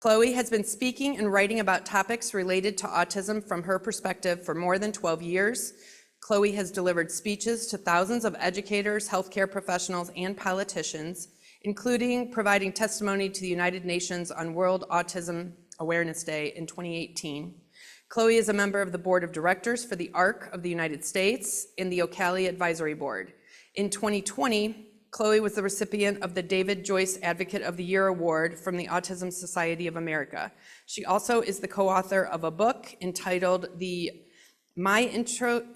Chloe has been speaking and writing about topics related to autism from her perspective for more than 12 years. Chloe has delivered speeches to thousands of educators, healthcare professionals, and politicians, including providing testimony to the United Nations on World Autism Awareness Day in 2018. Chloe is a member of the Board of Directors for the ARC of the United States and the Ocali Advisory Board. In 2020, Chloe was the recipient of the David Joyce Advocate of the Year Award from the Autism Society of America. She also is the co-author of a book entitled My Interoception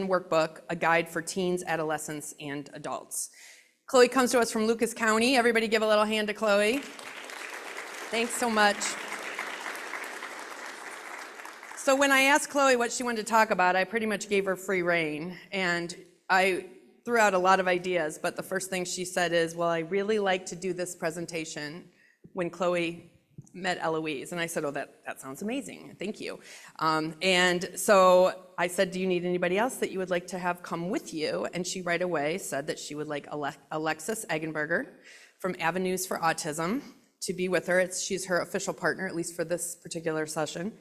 Workbook, a guide for teens, adolescents, and adults. Chloe comes to us from Lucas County. Everybody give a little hand to Chloe. Thanks so much. So when I asked Chloe what she wanted to talk about, I pretty much gave her free rein, and I threw out a lot of ideas, but the first thing she said is, well, I really like to do this presentation when Chloe met Eloise. And I said, oh, that sounds amazing, thank you. And so I said, do you need anybody else that you would like to have come with you? And she right away said that she would like Alexis Eggenberger from Avenues for Autism to be with her. She's her official partner, at least for this particular session.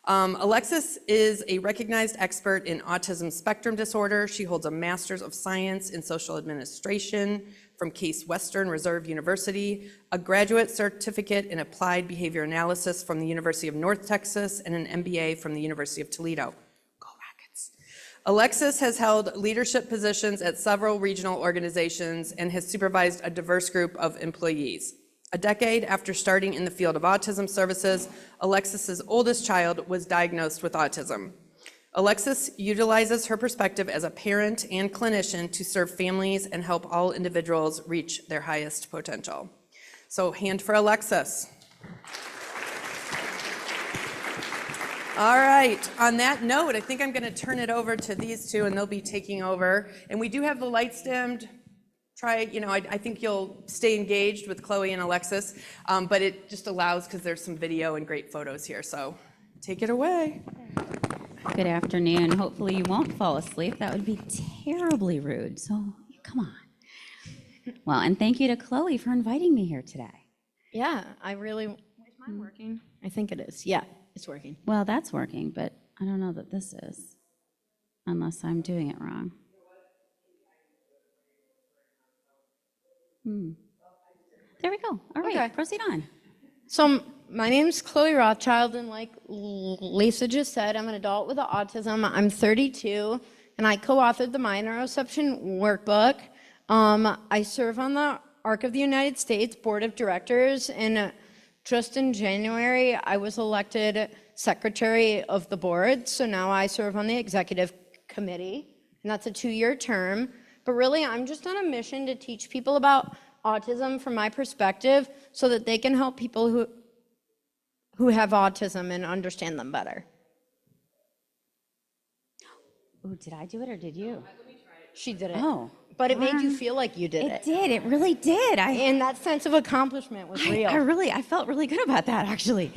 Alexis is a recognized expert in autism spectrum disorder. She holds a Master's of Science in Social Administration from Case Western Reserve University, a graduate certificate in Applied Behavior Analysis from the University of North Texas, and an MBA from the University of Toledo. Go Rockets. Alexis has held leadership positions at several regional organizations and has supervised a diverse group of employees. A decade after starting in the field of autism services, Alexis's oldest child was diagnosed with autism. Alexis utilizes her perspective as a parent and clinician to serve families and help all individuals reach their highest potential. So hand for Alexis. All right, on that note, I think I'm gonna turn it over to these two and they'll be taking over. And we do have the lights dimmed. I think you'll stay engaged with Chloe and Alexis, but it just allows, because there's some video and great photos here, so take it away. Good afternoon. Hopefully you won't fall asleep. That would be terribly rude, so come on. Well, and thank you to Chloe for inviting me here today. Yeah, is mine working? I think it is. Yeah, it's working. Well, that's working, but I don't know that this is, unless I'm doing it wrong. There we go. All right, okay. Proceed on. So my name's Chloe Rothschild, and like Lisa just said, I'm an adult with autism. I'm 32, and I co-authored the My Interoception Workbook. I serve on the ARC of the United States Board of Directors, and just in January, I was elected secretary of the board, so now I serve on the executive committee, and that's a 2-year term. But really, I'm just on a mission to teach people about autism from my perspective so that they can help people who have autism and understand them better. Oh, did I do it or did you? She did it. Oh. But it made you feel like you did it. It did. It really did. And that sense of accomplishment was real. I felt really good about that, actually.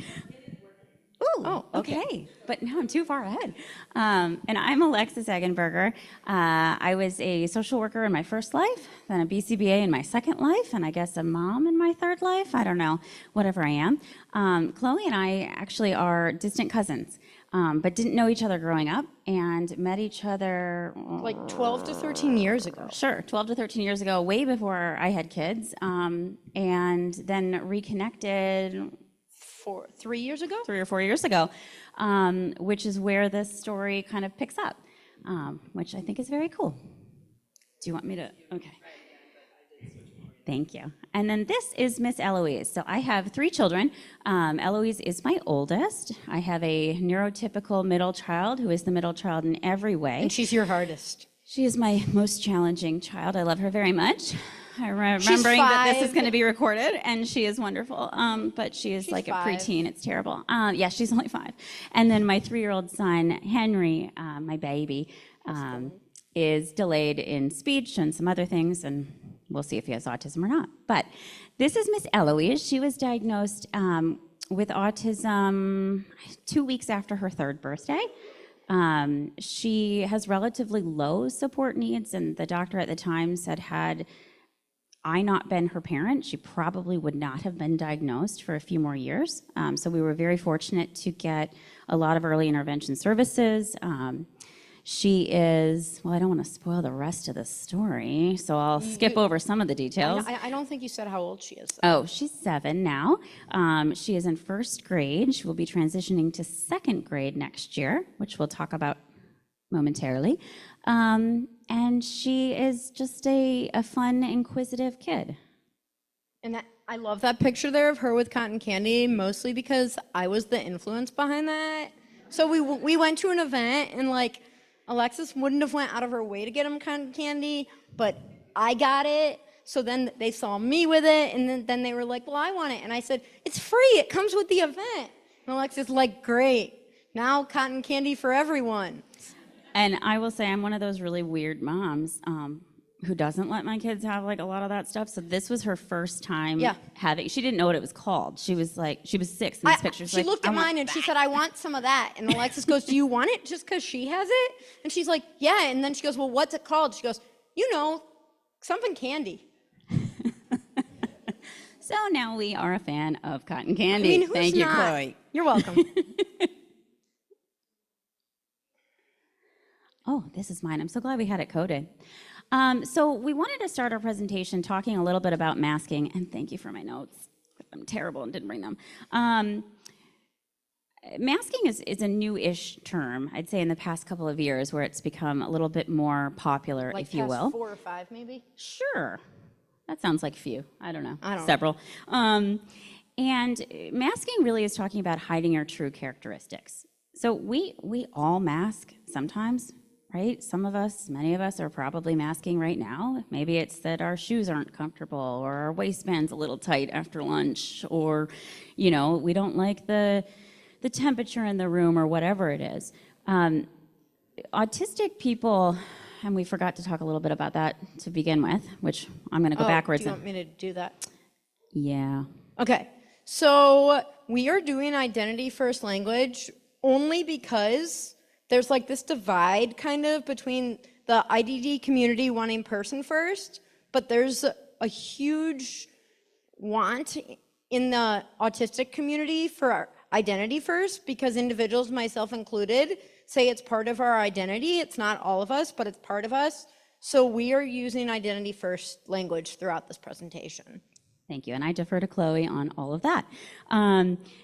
Ooh, oh, okay. But now I'm too far ahead. And I'm Alexis Eggenberger. I was a social worker in my first life, then a BCBA in my second life, and I guess a mom in my third life. I don't know, whatever I am. Chloe and I actually are distant cousins, but didn't know each other growing up and met each other like 12 to 13 years ago. Sure, 12 to 13 years ago, way before I had kids, and then reconnected 3 years ago? 3 or 4 years ago, which is where this story kind of picks up, which I think is very cool. Do you want me to? Okay. Thank you. And then this is Miss Eloise. So I have 3 children. Eloise is my oldest. I have a neurotypical middle child who is the middle child in every way. And she's your hardest. She is my most challenging child. I love her very much. I'm remembering that this is going to be recorded, and she is wonderful, but she's like 5. A preteen. It's terrible. Yeah, she's only 5. And then my 3-year-old son, Henry, my baby, is delayed in speech and some other things, and we'll see if he has autism or not. But this is Miss Eloise. She was diagnosed with autism 2 weeks after her 3rd birthday. She has relatively low support needs, and the doctor at the time said had I not been her parent, she probably would not have been diagnosed for a few more years. So we were very fortunate to get a lot of early intervention services. She is, well, I don't want to spoil the rest of the story, so I'll skip over some of the details. I don't think you said how old she is. Oh, she's 7 now. She is in 1st grade. She will be transitioning to 2nd grade next year, which we'll talk about momentarily. And she is just a fun, inquisitive kid. And I love that picture there of her with cotton candy, mostly because I was the influence behind that. So we went to an event, and like Alexis wouldn't have went out of her way to get him cotton candy, but I got it. So then they saw me with it, and then they were like, well, I want it. And I said, it's free. It comes with the event. And Alexis like, great. Now cotton candy for everyone. And I will say I'm one of those really weird moms who doesn't let my kids have like a lot of that stuff. So this was her first time having, she didn't know what it was called. She was 6 in this picture. She looked at mine and she said, I want some of that. And Alexis goes, do you want it just because she has it? And she's like, yeah. And then she goes, well, what's it called? She goes, you know, something candy. So now we are a fan of cotton candy. I mean, Thank you, Chloe. You're welcome. Oh, this is mine. I'm so glad we had it coded. So we wanted to start our presentation talking a little bit about masking, and thank you for my notes. I'm terrible and didn't bring them. Masking is a new-ish term, I'd say in the past couple of years, where it's become a little bit more popular, like if you will. 4 or 5 maybe? Sure. That sounds like a few. I don't know. Several. And masking really is talking about hiding our true characteristics. So we all mask sometimes, right? Some of us, many of us are probably masking right now. Maybe it's that our shoes aren't comfortable, or our waistband's a little tight after lunch, or, you know, we don't like the temperature in the room, or whatever it is. Autistic people, and we forgot to talk a little bit about that to begin with, which I'm going to go backwards. Do you want me to do that? Yeah. Okay. So we are doing identity first language only because there's like this divide kind of between the IDD community wanting person first, but there's a huge want in the autistic community for identity first, because individuals, myself included, say it's part of our identity. It's not all of us, but it's part of us. So we are using identity first language throughout this presentation. Thank you, and I defer to Chloe on all of that.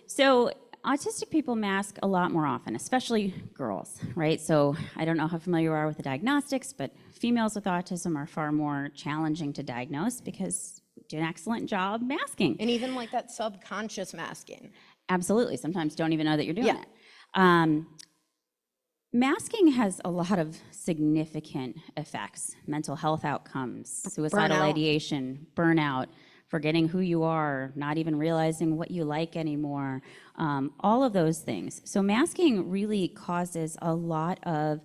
So autistic people mask a lot more often, especially girls, right? So I don't know how familiar you are with the diagnostics, but females with autism are far more challenging to diagnose because we do an excellent job masking. And even like that subconscious masking. Absolutely, sometimes don't even know that you're doing it. Masking has a lot of significant effects: mental health outcomes, suicidal ideation, burnout, forgetting who you are, not even realizing what you like anymore, all of those things. So masking really causes a lot of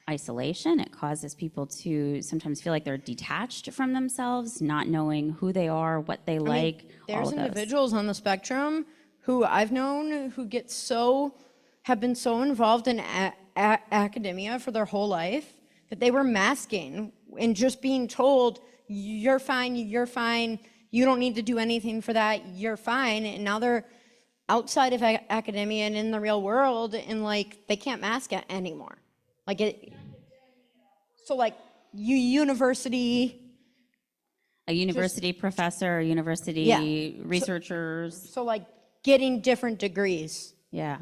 isolation. It causes people to sometimes feel like they're detached from themselves, not knowing who they are, what they like. There's individuals on the spectrum who I've known who have been so involved in academia for their whole life that they were masking and just being told, you're fine, you don't need to do anything for that, you're fine. And now they're outside of academia and in the real world, and like they can't mask it anymore. Like so like university. A university professor, university researchers. So like getting different degrees. Yeah.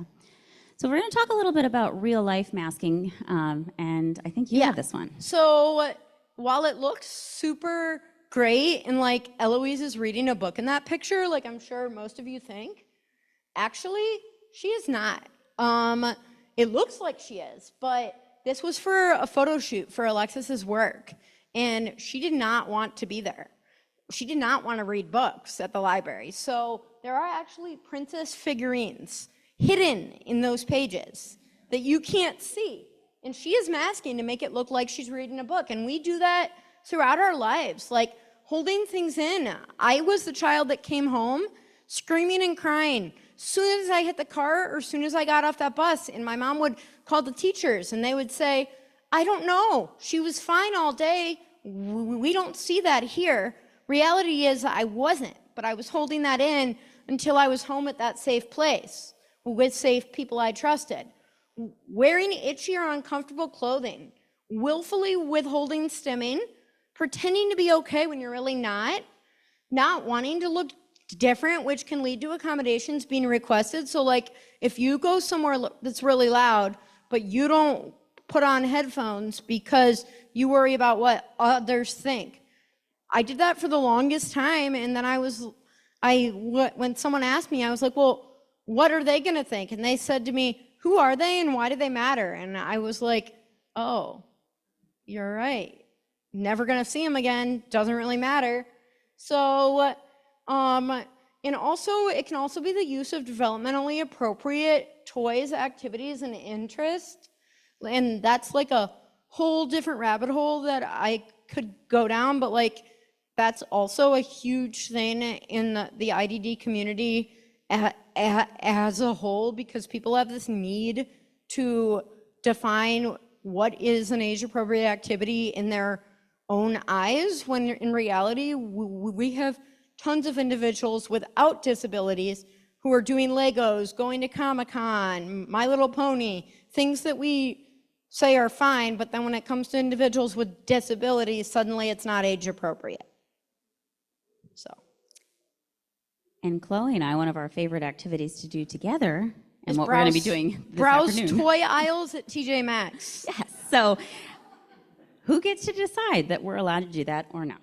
So we're going to talk a little bit about real life masking, and I think you have this one. So while it looks super great, and like Eloise is reading a book in that picture, like I'm sure most of you think, actually she is not. It looks like she is, but this was for a photo shoot for Alexis's work, and she did not want to be there. She did not want to read books at the library. So there are actually princess figurines hidden in those pages that you can't see. And she is masking to make it look like she's reading a book. And we do that throughout our lives, like holding things in. I was the child that came home screaming and crying soon as I hit the car or soon as I got off that bus. And my mom would call the teachers and they would say, I don't know. She was fine all day. We don't see that here. reality is I wasn't, but I was holding that in until I was home at that safe place with safe people I trusted. Wearing itchy or uncomfortable clothing, willfully withholding stimming, pretending to be okay when you're really not wanting to look different, which can lead to accommodations being requested. So like if you go somewhere that's really loud, but you don't put on headphones because you worry about what others think. I did that for the longest time, and then when someone asked me, I was like, well, what are they gonna think? And they said to me, who are they and why do they matter? And I was like, oh, you're right. Never gonna see them again, doesn't really matter. So, and also, it can also be the use of developmentally appropriate toys, activities, and interests. And that's like a whole different rabbit hole that I could go down, but like, that's also a huge thing in the IDD community as a whole, because people have this need to define what is an age-appropriate activity in their own eyes, when in reality, we have tons of individuals without disabilities who are doing Legos, going to Comic-Con, My Little Pony, things that we say are fine, but then when it comes to individuals with disabilities, suddenly it's not age-appropriate. So. And Chloe and I, one of our favorite activities to do together, and what we're going to be doing this browse afternoon. toy aisles at TJ Maxx. Yes. So who gets to decide that we're allowed to do that or not?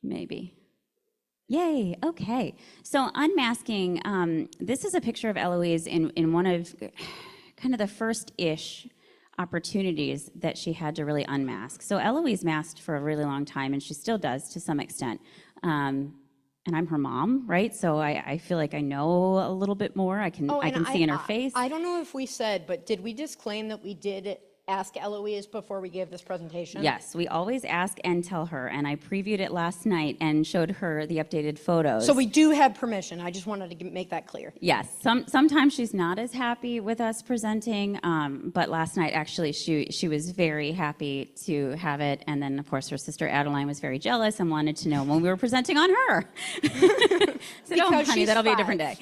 Maybe. Yay, okay. So unmasking, this is a picture of Eloise in one of kind of the first-ish opportunities that she had to really unmask. So Eloise masked for a really long time, and she still does to some extent. And I'm her mom, right? So I feel like I know a little bit more. I can see in her face. I don't know if we said, but did we disclaim that we did ask Eloise before we gave this presentation? Yes, we always ask and tell her, and I previewed it last night and showed her the updated photos. So we do have permission. I just wanted to make that clear. Yes, sometimes she's not as happy with us presenting, but last night actually she was very happy to have it, and then of course her sister Adeline was very jealous and wanted to know when we were presenting on her. So no, honey, that'll be a different day.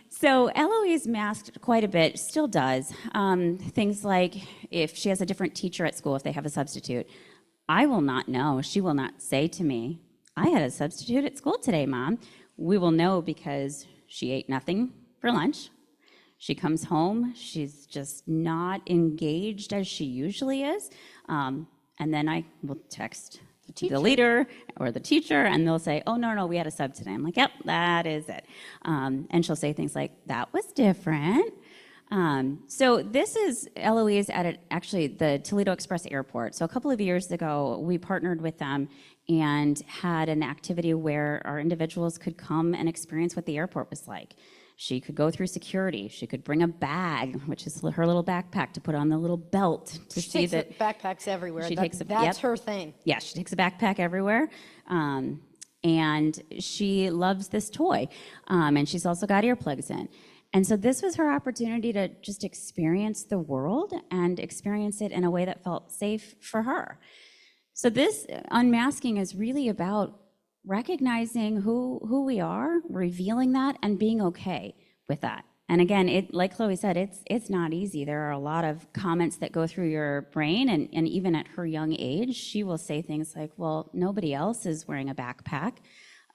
So Eloise masked quite a bit, still does. Things like if she has a different teacher at school, if they have a substitute, I will not know. She will not say to me, I had a substitute at school today, Mom. We will know because she ate nothing for lunch. She comes home, she's just not engaged as she usually is. And then I will text the leader or the teacher, and they'll say, oh, no, we had a sub today. I'm like, yep, that is it. And she'll say things like, that was different. So this is Eloise at actually the Toledo Express Airport. So a couple of years ago, we partnered with them and had an activity where our individuals could come and experience what the airport was like. She could go through security. She could bring a bag, which is her little backpack, to put on the little belt to see that. She takes backpacks everywhere. That's yep. her thing. Yeah, she takes a backpack everywhere. And she loves this toy. And she's also got earplugs in. And so this was her opportunity to just experience the world and experience it in a way that felt safe for her. So this unmasking is really about recognizing who we are, revealing that, and being okay with that. And again, like Chloe said, it's not easy. There are a lot of comments that go through your brain, and even at her young age, she will say things like, well, nobody else is wearing a backpack.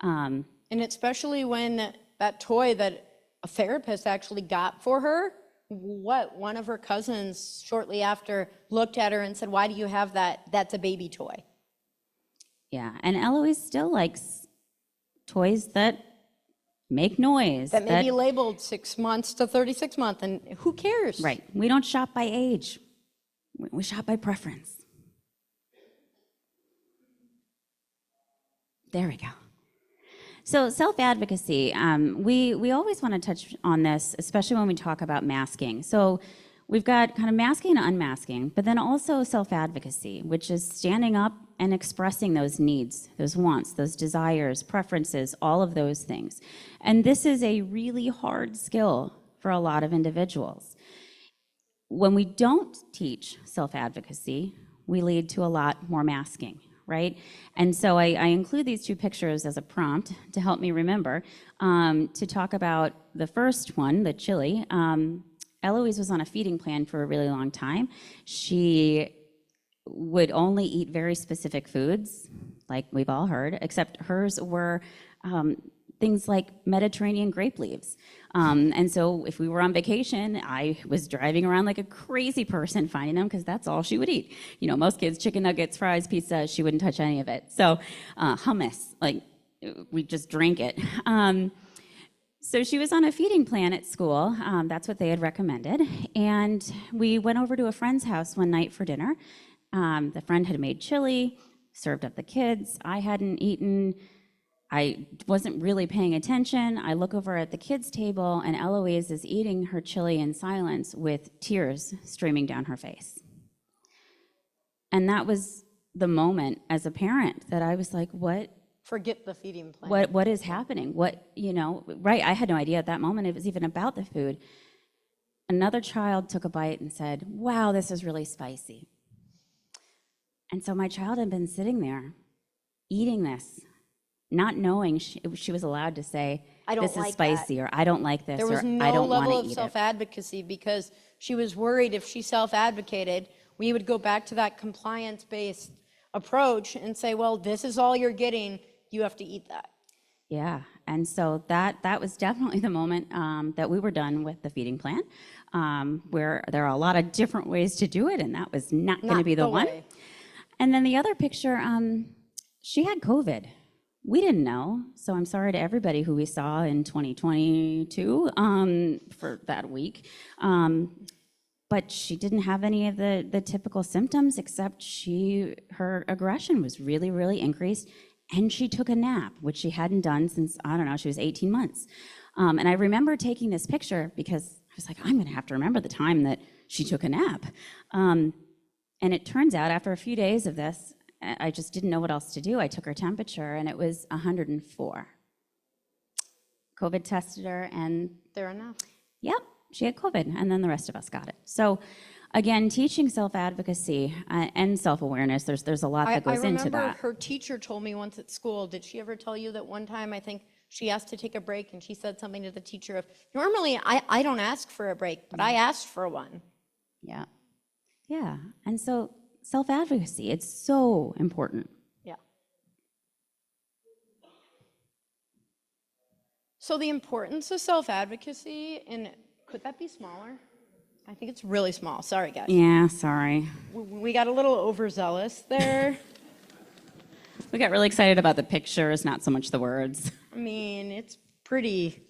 And especially when that toy that a therapist actually got for her, one of her cousins shortly after looked at her and said, why do you have that? That's a baby toy. Yeah, and Eloise still likes toys that make noise. That may be labeled 6 months to 36 months, and who cares? Right, we don't shop by age. We shop by preference. There we go. So self-advocacy, we always want to touch on this, especially when we talk about masking. So we've got kind of masking and unmasking, but then also self-advocacy, which is standing up and expressing those needs, those wants, those desires, preferences, all of those things. And this is a really hard skill for a lot of individuals. When we don't teach self-advocacy, we lead to a lot more masking, right? And so I include these two pictures as a prompt to help me remember to talk about the first one, the chili. Eloise was on a feeding plan for a really long time. She would only eat very specific foods, like we've all heard, except hers were things like Mediterranean grape leaves. And so if we were on vacation, I was driving around like a crazy person finding them because that's all she would eat. You know, most kids, chicken nuggets, fries, pizza, she wouldn't touch any of it. So hummus, like we just drank it. So she was on a feeding plan at school. That's what they had recommended. And we went over to a friend's house one night for dinner. The friend had made chili, served up the kids. I hadn't eaten. I wasn't really paying attention. I look over at the kids' table, and Eloise is eating her chili in silence with tears streaming down her face. And that was the moment as a parent that I was like, what? Forget the feeding plan. What is happening? What, you know, right, I had no idea at that moment it was even about the food. Another child took a bite and said, wow, this is really spicy. And so my child had been sitting there eating this, not knowing she was allowed to say, this is spicy, or I don't like this, or I don't want to eat it. There was no level of self-advocacy because she was worried if she self-advocated, we would go back to that compliance-based approach and say, well, this is all you're getting, you have to eat that. Yeah, and so that was definitely the moment that we were done with the feeding plan, where there are a lot of different ways to do it, and that was not going to be the one. And then the other picture, she had COVID. We didn't know, so I'm sorry to everybody who we saw in 2022 for that week. But she didn't have any of the typical symptoms, except her aggression was really, really increased, and she took a nap, which she hadn't done since, I don't know, she was 18 months. And I remember taking this picture because I was like, I'm gonna have to remember the time that she took a nap. And it turns out after a few days of this, I just didn't know what else to do. I took her temperature and it was 104. COVID tested her and Fair enough. Yep, she had COVID, and then the rest of us got it. So again, teaching self-advocacy and self-awareness, there's a lot that goes into that. I remember her teacher told me once at school, did she ever tell you that one time I think she asked to take a break and she said something to the teacher of, normally I don't ask for a break, but I asked for one. Yeah. Yeah, and so self-advocacy, it's so important. Yeah. So the importance of self-advocacy, and could that be smaller? I think it's really small. Sorry, guys. Yeah, sorry. We got a little overzealous there. We got really excited about the pictures, not so much the words. I mean, it's pretty.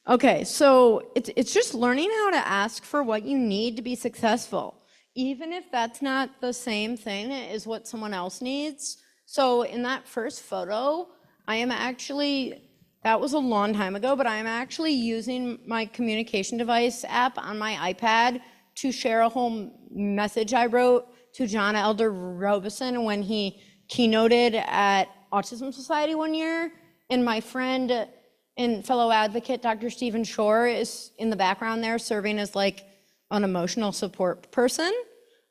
Okay, so it's just learning how to ask for what you need to be successful, even if that's not the same thing as what someone else needs. So in that first photo, I am actually, that was a long time ago, but I am actually using my communication device app on my iPad to share a whole message I wrote to John Elder Robison when he keynoted at Autism Society one year. And my friend and fellow advocate, Dr. Stephen Shore, is in the background there serving as like an emotional support person.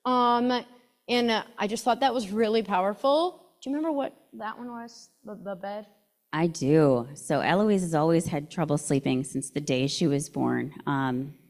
And I just thought that was really powerful. Do you remember what that one was, the bed? I do. So Eloise has always had trouble sleeping since the day she was born.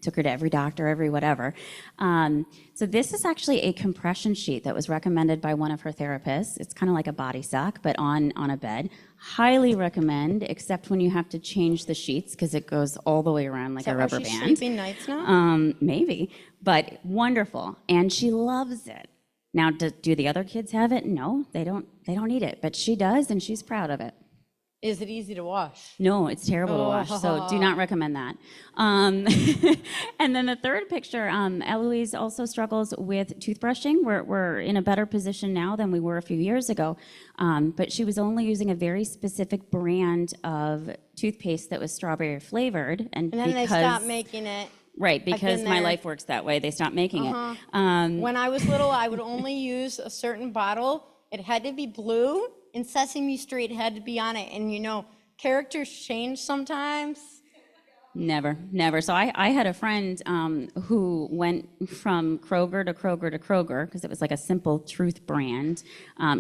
Took her to every doctor, every whatever. So this is actually a compression sheet that was recommended by one of her therapists. It's kind of like a body sock, but on a bed. Highly recommend, except when you have to change the sheets because it goes all the way around like a rubber band. Is that why she's sleeping nights now? Maybe, but wonderful, and she loves it. Now, do the other kids have it? No, they don't need it, but she does, and she's proud of it. Is it easy to wash? No, it's terrible to wash, so do not recommend that. And then the third picture, Eloise also struggles with toothbrushing. We're in a better position now than we were a few years ago, but she was only using a very specific brand of toothpaste that was strawberry flavored. And then they stopped making it. Right, because my life works that way. They stopped making it. When I was little, I would only use a certain bottle. It had to be blue, and Sesame Street had to be on it. And you know, characters change sometimes. Never, never. So I had a friend who went from Kroger to Kroger to Kroger, because it was like a Simple Truth brand,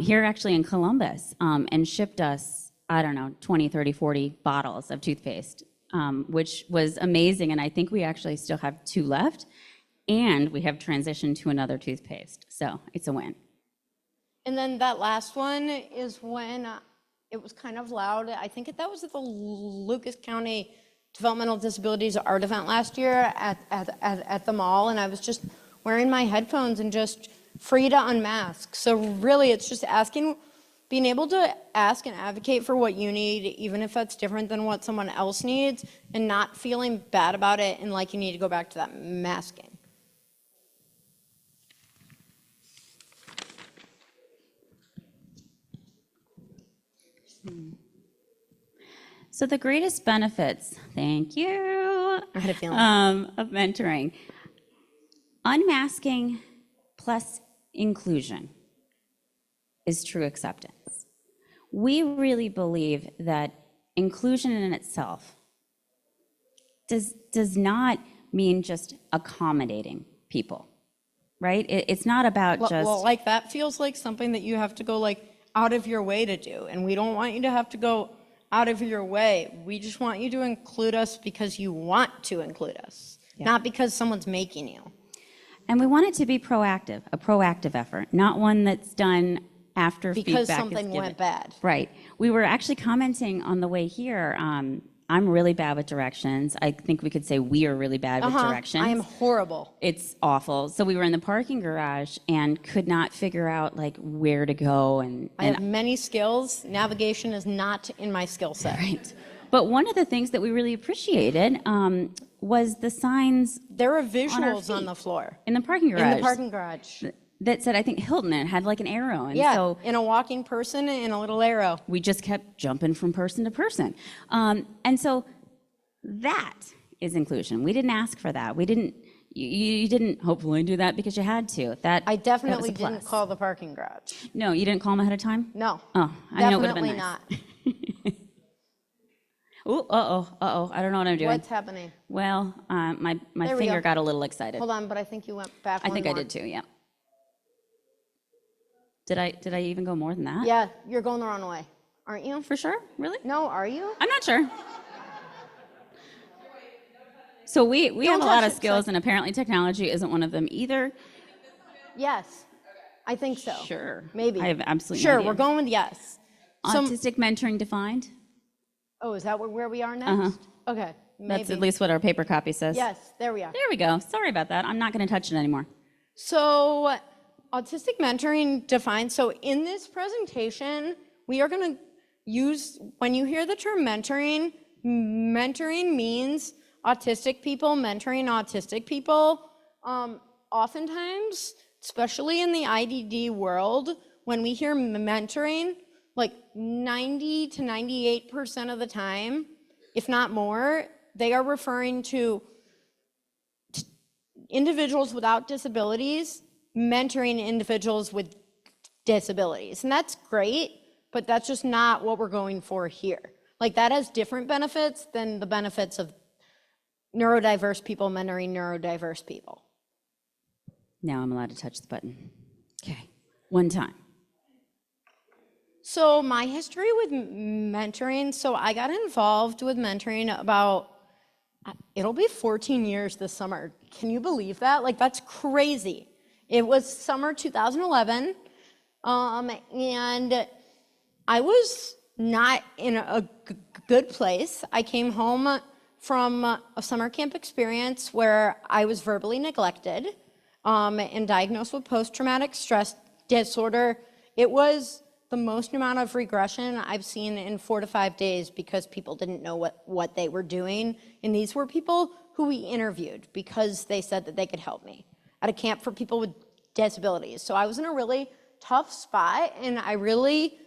here actually in Columbus, and shipped us, I don't know, 20, 30, 40 bottles of toothpaste, which was amazing. And I think we actually still have 2 left, and we have transitioned to another toothpaste. So it's a win. And then that last one is when it was kind of loud. I think that was at the Lucas County Developmental Disabilities Art event last year at the mall, and I was just wearing my headphones and just free to unmask. So really, it's just being able to ask and advocate for what you need, even if that's different than what someone else needs, and not feeling bad about it and like you need to go back to that masking. So the greatest benefits, thank you, I had a feeling. of mentoring, unmasking plus inclusion is true acceptance. We really believe that inclusion in itself does not mean just accommodating people, right? It's not about just... Well, like that feels like something that you have to go like out of your way to do, and we don't want you to have to go out of your way. We just want you to include us because you want to include us, not because someone's making you. And we want it to be proactive, a proactive effort, not one that's done after feedback Because is something given. went bad. Right. We were actually commenting on the way here. I'm really bad with directions. I think we could say we are really bad with directions. I am horrible. It's awful. So we were in the parking garage and could not figure out like where to go. I have many skills. Navigation is not in my skill set. Right. But one of the things that we really appreciated was the signs. There are visuals on the floor. In the parking garage. In the parking garage. That said, I think Hilton, it had like an arrow. And Yeah, so in a walking person and a little arrow. we just kept jumping from person to person. And so that is inclusion. We didn't ask for that. We didn't, you didn't hopefully do that because you had to. I definitely that was a didn't plus. call the parking garage. No, you didn't call them ahead of time? No. Oh, I know it would have been Definitely nice. not. Ooh, I don't know what I'm doing. What's happening? Well, my There we finger go. got a little excited. Hold on, but I think you went back I one think more. I did too, yeah. Did I even go more than that? Yeah, you're going the wrong way, aren't you? For sure? Really? No, are you? I'm not sure. So we have a lot of skills, and apparently technology isn't one of them either. Yes, I think so. Sure. Maybe. I have absolutely Sure, no idea. we're going with yes. Autistic mentoring defined? Oh, is that where we are next? Okay, maybe. That's at least what our paper copy says. Yes, there we are. There we go. Sorry about that. I'm not going to touch it anymore. So, autistic mentoring defined. So, in this presentation, we are going to use, when you hear the term mentoring, mentoring means autistic people mentoring autistic people. Oftentimes, especially in the IDD world, when we hear mentoring, like 90 to 98% of the time, if not more, they are referring to individuals without disabilities mentoring individuals with disabilities. And that's great, but that's just not what we're going for here. Like, that has different benefits than the benefits of neurodiverse people mentoring neurodiverse people. Now I'm allowed to touch the button. Okay. One time. So my history with mentoring, so I got involved with mentoring about, it'll be 14 years this summer. Can you believe that? Like, that's crazy. It was summer 2011, and I was not in a good place. I came home from a summer camp experience where I was verbally neglected and diagnosed with post-traumatic stress disorder. It was the most amount of regression I've seen in 4 to 5 days because people didn't know what they were doing. And these were people who we interviewed because they said that they could help me at a camp for people with disabilities. So I was in a really tough spot, and I really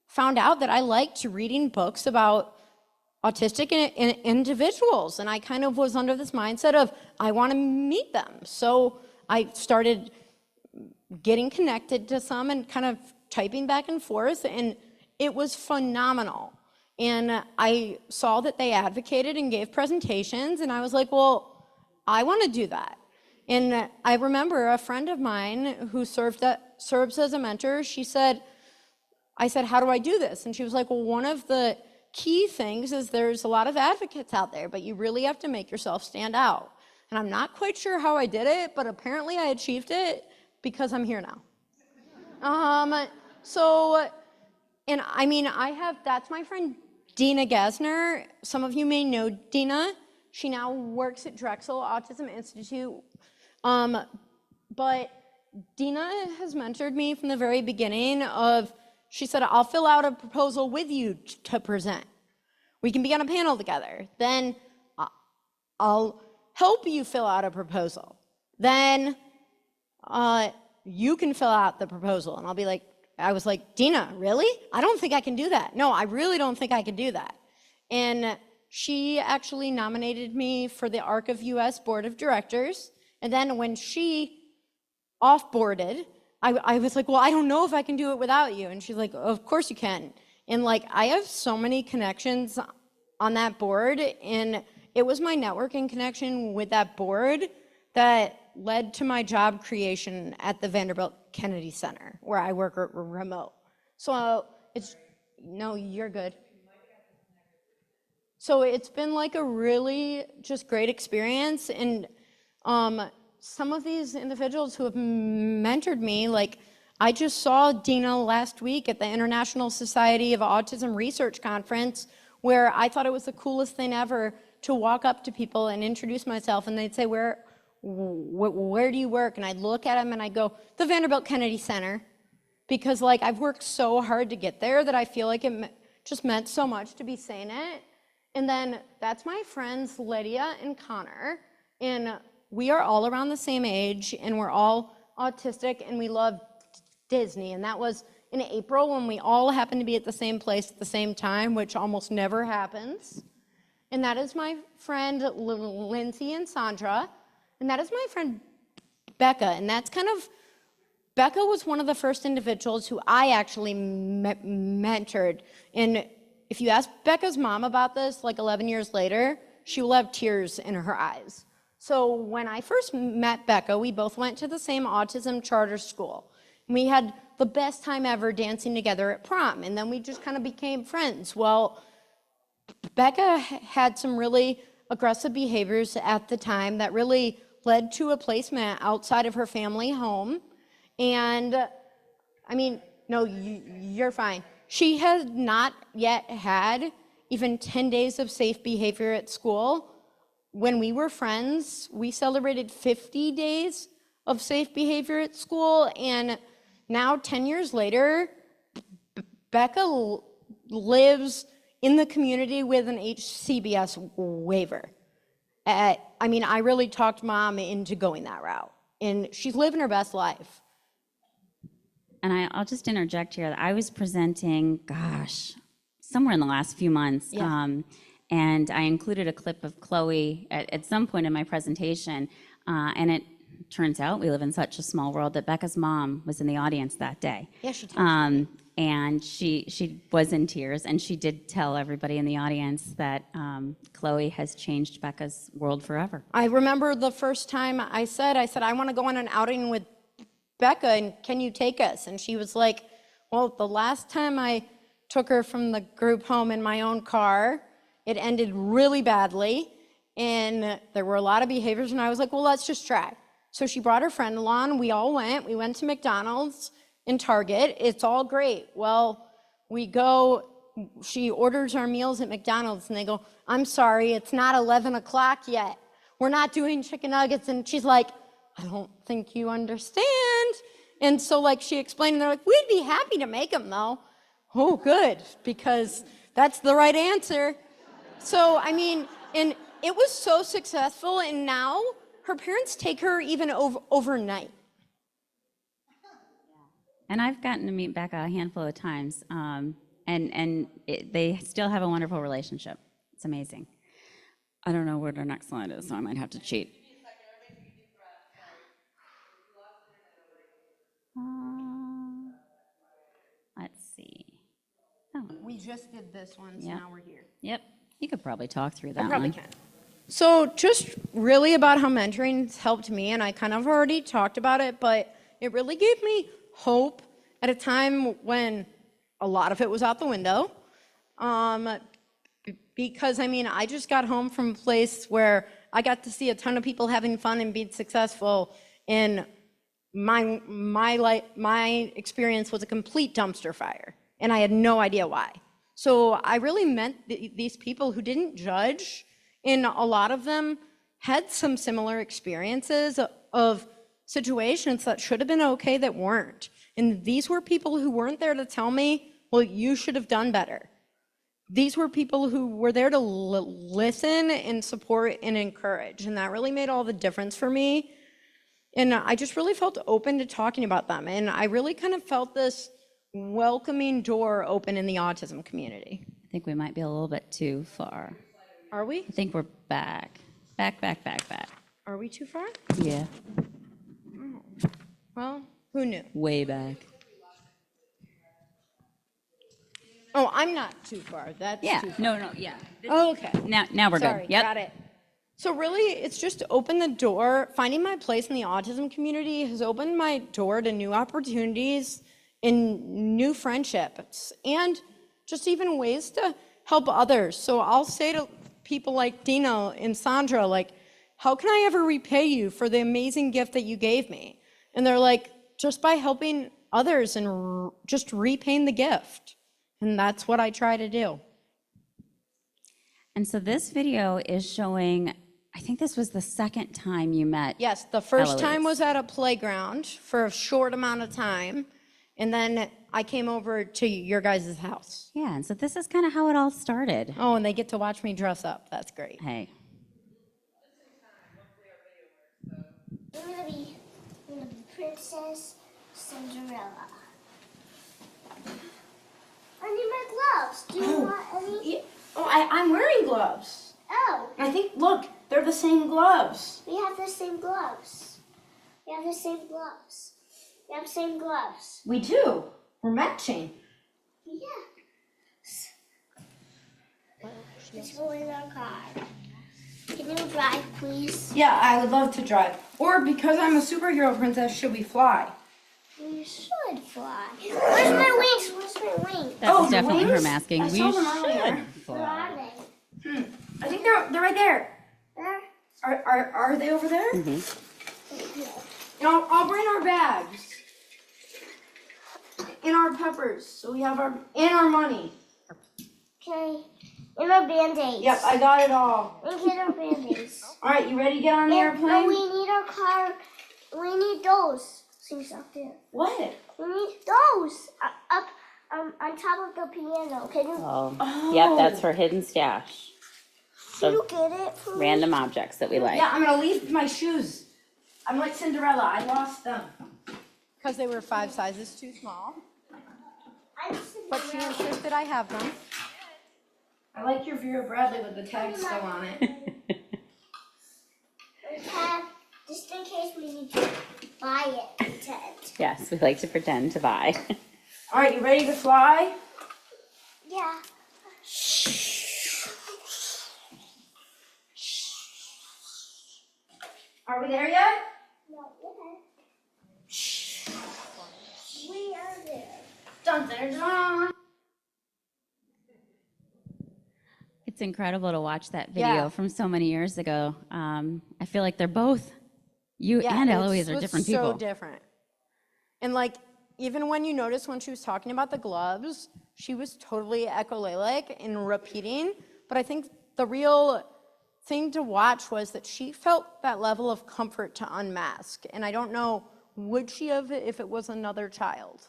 found out that I liked reading books about autistic individuals. And I kind of was under this mindset of, I want to meet them. So I started getting connected to some and kind of typing back and forth, and it was phenomenal. And I saw that they advocated and gave presentations, and I was like, well, I want to do that. And I remember a friend of mine who serves as a mentor, I said, how do I do this? And she was like, well, one of the key things is there's a lot of advocates out there, but you really have to make yourself stand out. And I'm not quite sure how I did it, but apparently I achieved it because I'm here now. And I mean, that's my friend Dina Gesner. Some of you may know Dina. She now works at Drexel Autism Institute. But Dina has mentored me from the very beginning she said, I'll fill out a proposal with you to present. We can be on a panel together. Then I'll help you fill out a proposal. Then you can fill out the proposal. And I was like, Dina, really? I don't think I can do that. No, I really don't think I can do that. And she actually nominated me for the ARC of US Board of Directors. And then when she off-boarded, I was like, well, I don't know if I can do it without you. And she's like, of course you can. And I have so many connections on that board, and it was my networking connection with that board that led to my job creation at the Vanderbilt Kennedy Center, where I work remote. So no, you're good. So it's been a really just great experience, and some of these individuals who have mentored me, I just saw Dina last week at the International Society of Autism Research Conference, where I thought it was the coolest thing ever to walk up to people and introduce myself, and they'd say, where do you work? And I'd look at them and I'd go, the Vanderbilt Kennedy Center, because I've worked so hard to get there that I feel like it just meant so much to be saying it. And then that's my friends Lydia and Connor, and we are all around the same age, and we're all autistic, and we love Disney. And that was in April when we all happened to be at the same place at the same time, which almost never happens. And that is my friend Lindsay and Sandra, and that is my friend Becca. And that's Becca was one of the first individuals who I actually mentored. And if you ask Becca's mom about this, 11 years later, she will have tears in her eyes. So when I first met Becca, we both went to the same autism charter school. And we had the best time ever dancing together at prom, and then we just kind of became friends. Well, Becca had some really aggressive behaviors at the time that really led to a placement outside of her family home. And I mean, no, you're fine. She had not yet had even 10 days of safe behavior at school. When we were friends, we celebrated 50 days of safe behavior at school, and now 10 years later, Becca lives in the community with an HCBS waiver. I mean, I really talked mom into going that route, and she's living her best life. And I'll just interject here that I was presenting, somewhere in the last few months, and I included a clip of Chloe at some point in my presentation, and it turns out we live in such a small world that Becca's mom was in the audience that day. Yeah, she told me. And she was in tears, and she did tell everybody in the audience that Chloe has changed Becca's world forever. I remember the first time I said, I want to go on an outing with Becca, and can you take us? And she was like, well, the last time I took her from the group home in my own car, it ended really badly, and there were a lot of behaviors, and I was like, well, let's just try. So she brought her friend along, we all went to McDonald's and Target, it's all great. Well, she orders our meals at McDonald's, and they go, I'm sorry, it's not 11 o'clock yet. We're not doing chicken nuggets, and she's like, I don't think you understand. And so she explained, and they're like, we'd be happy to make them though. Oh, good, because that's the right answer. So, I mean, and it was so successful, and now her parents take her even overnight. And I've gotten to meet Becca a handful of times, they still have a wonderful relationship. It's amazing. I don't know where their next slide is, so I might have to cheat. Let's see. Oh. just did this one, so Yeah. now we're here. Yep. You could probably talk through that Probably one. can. So just really about how mentoring's helped me, and I kind of already talked about it, but it really gave me hope at a time when a lot of it was out the window. Because I mean, I just got home from a place where I got to see a ton of people having fun and being successful, and my experience was a complete dumpster fire, and I had no idea why. So I really meant these people who didn't judge, and a lot of them had some similar experiences of situations that should have been okay that weren't. And these were people who weren't there to tell me, well, you should have done better. These were people who were there to listen and support and encourage, and that really made all the difference for me. And I just really felt open to talking about them, and I really kind of felt this welcoming door open in the autism community. I think we might be a little bit too far. Are we? I think we're back. Back. Are we too far? Yeah. Well, who knew? Way back. Oh, I'm not too far. That's Yeah. too far. No, yeah. Oh, okay. Now we're Sorry, good. Yep. got it. So really, it's just opened the door. Finding my place in the autism community has opened my door to new opportunities and new friendships, and just even ways to help others. So I'll say to people like Dina and Sandra, like, how can I ever repay you for the amazing gift that you gave me? And they're like, just by helping others and just repaying the gift. And that's what I try to do. And so this video is showing, I think this was the second time you met. Yes, the first Eloise. time was at a playground for a short amount of time, and then I came over to your guys' house. Yeah, and so this is kind of how it all started. Oh, and they get to watch me dress up. That's great. Hey. I'm gonna be Princess Cinderella. I need my gloves. Do you want any? I'm wearing gloves. Oh, I think, look, they're the same gloves. we have the same gloves. We have the same gloves. We have the same gloves. We do. We're matching. Yes. Let's go in our car. Can you drive, please? Yeah, I would love to drive. Or because I'm a superhero princess, should we fly? We should fly. Where's my wings? Where's my wings? That was the definitely wings? from asking. I We saw them should earlier. Where fly. are they? I think they're right there. There? Are they over there? Mm-hmm. I'll bring our bags. And our peppers. So we have our money. Okay. And our band-aids. Yep, I got it all. And get our band-aids. All right, you ready to get on the No, airplane? we need our car. We need those things up there. What? We need those up on top of the piano. Can you, Oh. Yep, that's her hidden stash. can you get it for me? Random objects that we like. Yeah, I'm gonna leave my shoes. I'm like Cinderella. I lost them. Because they were 5 sizes too small. But she insisted I have them. I like your Vera Bradley with the tag still on it. We have, just in case we need to buy it instead. Yes, we like to pretend to buy. All right, you ready to fly? Yeah. Are we there yet? Not yet. We are there. Dun, dun, dun. It's incredible to watch that video Yeah. from so many years ago. I feel like they're both, you Yeah, and it Eloise are was different so people. different. And like, even when you notice when she was talking about the gloves, she was totally echolalic and repeating. But I think the real thing to watch was that she felt that level of comfort to unmask. And I don't know, would she have if it was another child?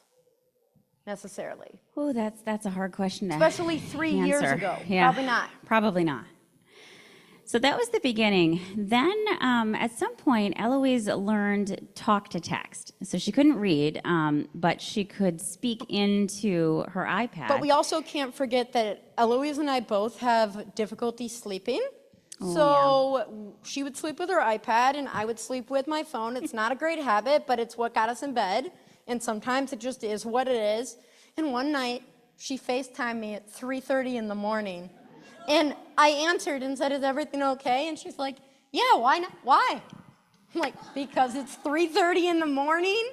Necessarily. Oh, that's a hard question to Especially 3 years answer. ago. Yeah, Probably not. Probably not. So that was the beginning. Then at some point, Eloise learned talk to text. So she couldn't read, but she could speak into her iPad. But we also can't forget that Eloise and I both have difficulty sleeping. So she would sleep with her iPad and I would sleep with my phone. It's not a great habit, but it's what got us in bed. And sometimes it just is what it is. And one night, she FaceTimed me at 3:30 in the morning. And I answered and said, is everything okay? And she's like, yeah, why not? Why? I'm like, because it's 3:30 in the morning?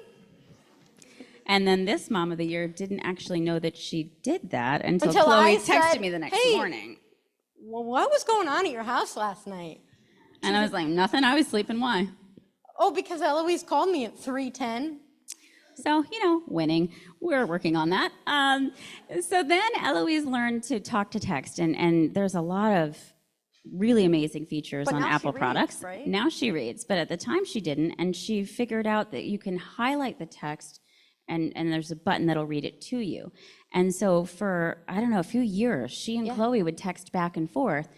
And then this Mom of the Year didn't actually know that she did that until I Chloe texted said, me the next hey, morning. Well, what was going on at your house last night? And I was like, nothing, I was sleeping. Why? Oh, because Eloise called me at 3:10. So, winning. We're working on that. So then Eloise learned to talk to text, and there's a lot of really amazing features But on now she Apple reads, products. right? Now she reads, but at the time she didn't, and she figured out that you can highlight the text and there's a button that'll read it to you. And so for, I don't know, a few years, she and Chloe would text back and forth.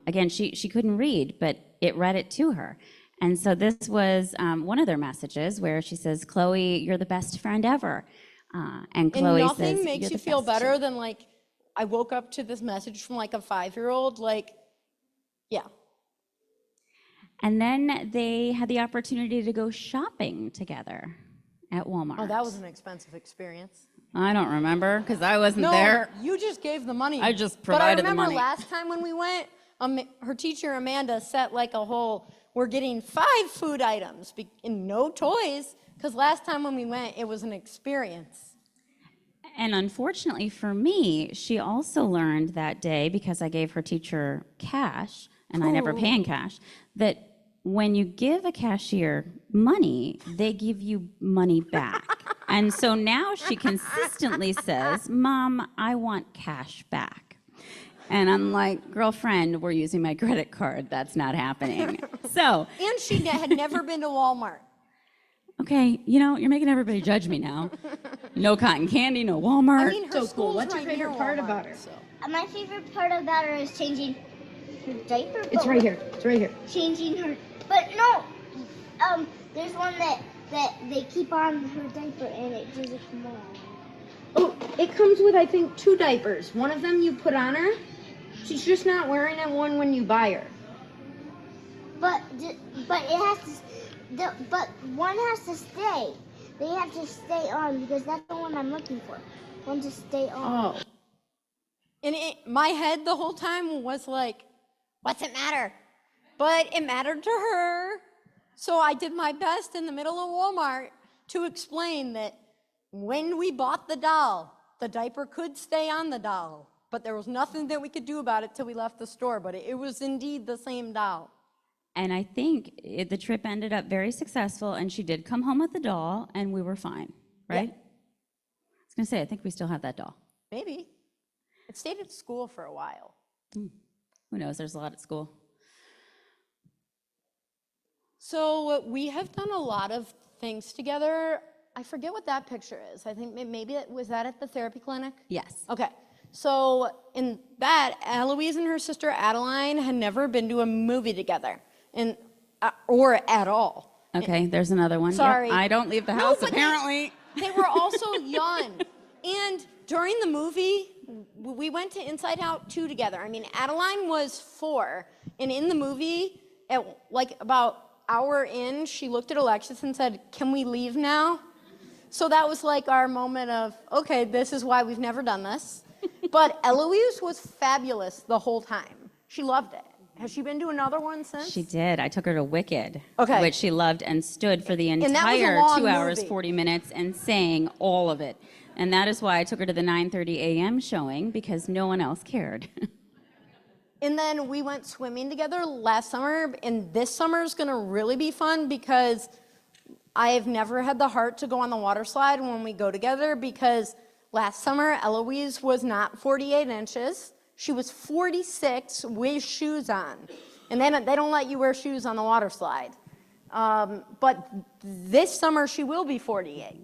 Again, she couldn't read, but it read it to her. And so this was one of their messages where she says, Chloe, you're the best friend ever. And Chloe And says, nothing makes "You're you the feel best better too." than like, I woke up to this message from like a 5-year-old, like, yeah. And then they had the opportunity to go shopping together at Walmart. Oh, that was an expensive experience. I don't remember because I wasn't No, there. you just gave the money. I just provided the But I remember money. last time when we went, her teacher Amanda set like a whole, we're getting 5 food items and no toys, because last time when we went, it was an experience. And unfortunately for me, she also learned that day, because I gave her teacher cash, and I never pay in cash, that when you give a cashier money, they give you money back. And so now she consistently says, Mom, I want cash back. And I'm like, girlfriend, we're using my credit card. That's not happening. So. And she had never been to Walmart. Okay, you're making everybody judge me now. No cotton candy, no Walmart. I mean, her school's What's your right favorite near part Walmart, about her? so. My favorite part about her is changing her diaper. It's right here. It's right here. Changing her, but no. There's one that they keep on her diaper and it doesn't come on. Oh, it comes with, I think, 2 diapers. One of them you put on her. She's just not wearing it one when you buy her. But it has to. But one has to stay. They have to stay on because that's the one I'm looking for. One to stay on. Oh. And my head the whole time was like, what's it matter? But it mattered to her. So I did my best in the middle of Walmart to explain that when we bought the doll, the diaper could stay on the doll, but there was nothing that we could do about it till we left the store. But it was indeed the same doll. And I think the trip ended up very successful, and she did come home with the doll, and we were fine, right? Yeah. I was going to say, I think we still have that doll. Maybe. It stayed at school for a while. Who knows? There's a lot at school. So we have done a lot of things together. I forget what that picture is. I think maybe was that at the therapy clinic? Yes. Okay. So in that, Eloise and her sister Adeline had never been to a movie together, or at all. Okay, there's another one. Sorry. Yep, I don't leave the No, house, but apparently. They were also young. And during the movie, we went to Inside Out 2 together. I mean, Adeline was 4, and in the movie, at like about hour in, she looked at Alexis and said, "Can we leave now?" So that was like our moment of, okay, this is why we've never done this. But Eloise was fabulous the whole time. She loved it. Has she been to another one since? She did. I took her to Wicked, Okay. which she loved and stood for the that was a entire long 2 hours, movie. 40 minutes, and sang all of it. And that is why I took her to the 9:30 a.m. showing, because no one else cared. And then we went swimming together last summer, and this summer is going to really be fun because I've never had the heart to go on the water slide when we go together, because last summer Eloise was not 48 inches. She was 46 with shoes on. And then they don't let you wear shoes on the water slide. But this summer she will be 48.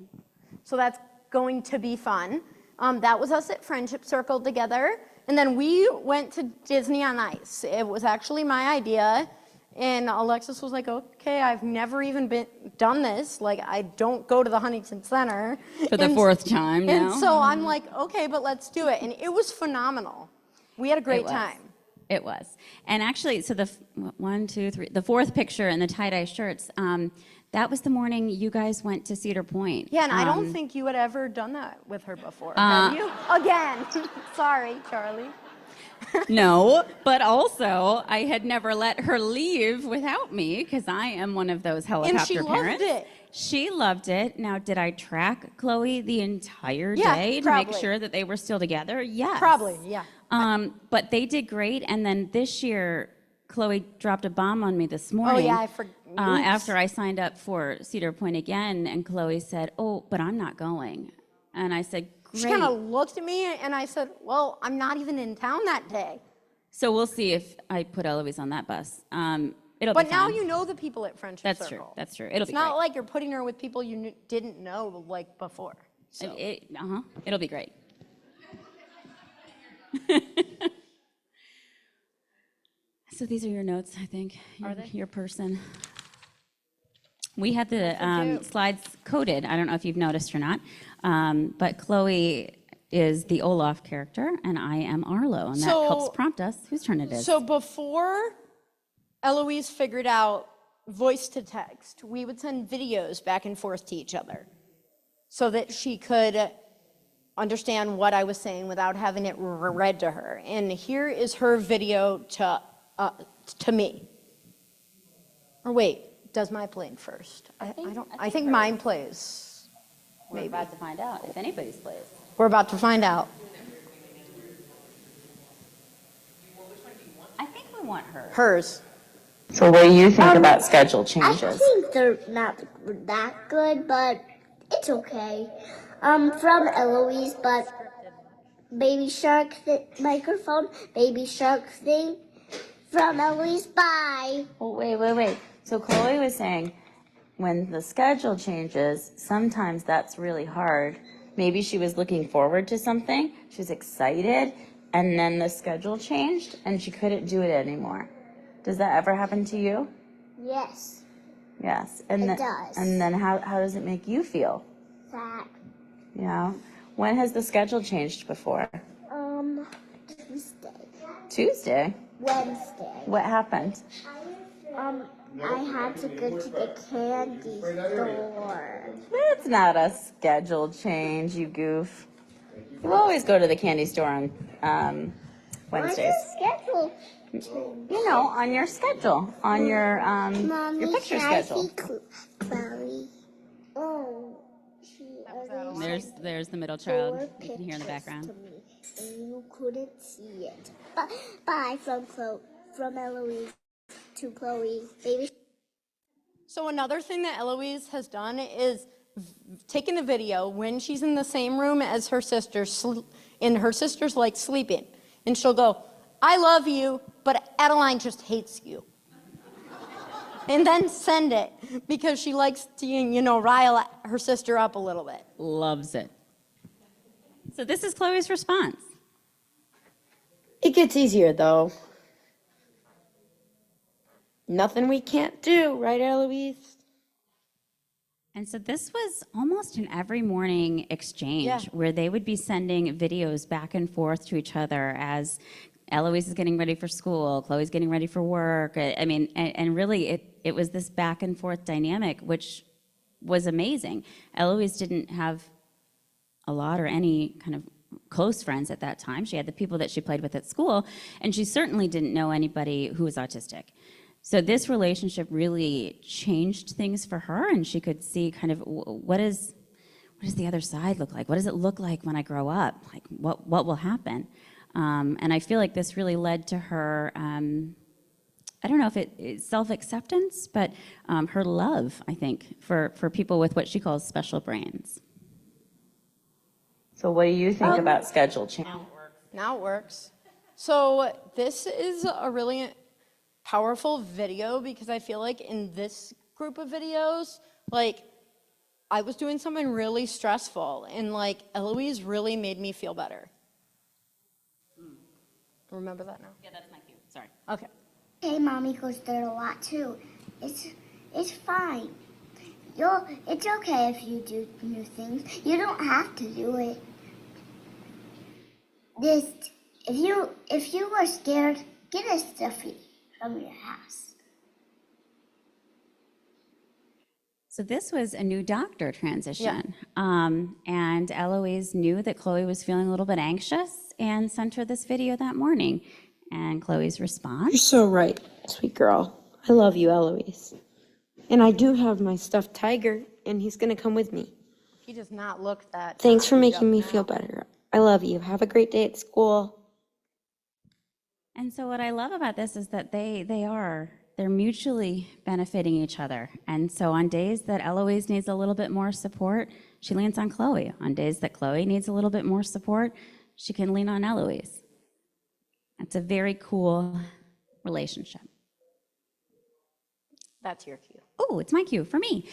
So that's going to be fun. That was us at Friendship Circle together. And then we went to Disney on Ice. It was actually my idea. And Alexis was like, okay, I've never even done this. Like, I don't go to the Huntington Center. For the 4th time now. And so I'm like, okay, but let's do it. And it was phenomenal. We had a great time. It was. And actually, so the 1, 2, 3, the 4th picture in the tie-dye shirts, That was the morning you guys went to Cedar Point. Yeah, and I don't think you had ever done that with her before, have you? Again. Sorry, Charlie. No, but also I had never let her leave without me because I am one of those helicopter parents. And she loved it. She loved it. Now, did I track Chloe the entire Yeah, day to probably. make sure that they were still together? Yes. Probably, yeah. But they did great. And then this year, Chloe dropped a bomb on me this morning. Oh, yeah, I forgot. After I signed up for Cedar Point again, and Chloe said, "Oh, but I'm not going." And I said, "Great." She kind of looked at me, and I said, well, I'm not even in town that day. So we'll see if I put Eloise on that bus. It'll But be now fun. you know the people at Friendship That's Circle. true. That's true. It'll It's be not great. like you're putting her with people you didn't know like before. So. It'll be great. So these are your notes, I think. Are they? Your person. We had the slides coded. I don't know if you've noticed or not, but Chloe is the Olaf character, and I am Arlo, and that helps prompt us whose turn it is. So before Eloise figured out voice to text, we would send videos back and forth to each other so that she could understand what I was saying without having it read to her. And here is her video to me. Or wait, does mine play first? I think mine plays. We're about to find out if anybody's plays. We're about to find out. I think we want her. Hers. So what do you think about schedule I changes? think they're not that good, but it's okay. From Eloise, but Baby Shark microphone, Baby Shark thing. From Eloise, bye. Well, wait. So Chloe was saying when the schedule changes, sometimes that's really hard. Maybe she was looking forward to something, she was excited, and then the schedule changed and she couldn't do it anymore. Does that ever happen to you? Yes, Yes. it does. And then how does it make you feel? Sad. You know? When has the schedule changed before? Tuesday. Tuesday? Wednesday. What happened? I had to go to the candy store. That's not a schedule change, you goof. You always go to the candy store on Wednesdays. What's the schedule? You know, on your schedule, on your Mommy, picture can I schedule. see Chloe? Oh, she There's the middle four child. You can hear in the pictures background. to me, and you couldn't see it. Bye from Eloise to Chloe. Baby. So another thing that Eloise has done is taken a video when she's in the same room as her sister, and her sister's like sleeping, and she'll go, "I love you, but Adeline just hates you." And then send it because she likes to, rile her sister up a little bit. Loves it. So this is Chloe's response. It gets easier, though. Nothing we can't do, right, Eloise? And so this was almost an every morning exchange where they would be sending videos back and forth to each other as Eloise is getting ready for school, Chloe's getting ready for work. I mean, and really it was this back and forth dynamic, which was amazing. Eloise didn't have a lot or any kind of close friends at that time. She had the people that she played with at school, and she certainly didn't know anybody who was autistic. So this relationship really changed things for her, and she could see kind of what does the other side look like? What does it look like when I grow up? Like what will happen? And I feel like this really led to her, I don't know if it's self-acceptance, but her love, I think, for people with what she calls special brains. So what do you think about schedule change? Now it works. So this is a really powerful video because I feel like in this group of videos, like I was doing something really stressful and like Eloise really made me feel better. Remember that now? Yeah, that's my cue. Sorry. Okay. Hey, Mommy goes there a lot too. It's fine. It's okay if you do new things. You don't have to do it. If you were scared, get a stuffy from your house. So this was a new doctor transition. And Eloise knew that Chloe was feeling a little bit anxious and sent her this video that morning. And Chloe's You're response, so right, sweet girl. I love you, Eloise. And I do have my stuffed tiger, and he's gonna come with me. He does not look that. Thanks for beat up making me now. feel better. I love you. Have a great day at school. and so what I love about this is that they're mutually benefiting each other. And so on days that Eloise needs a little bit more support, she leans on Chloe. On days that Chloe needs a little bit more support, she can lean on Eloise. It's a very cool relationship. That's your cue. Oh, it's my cue for me.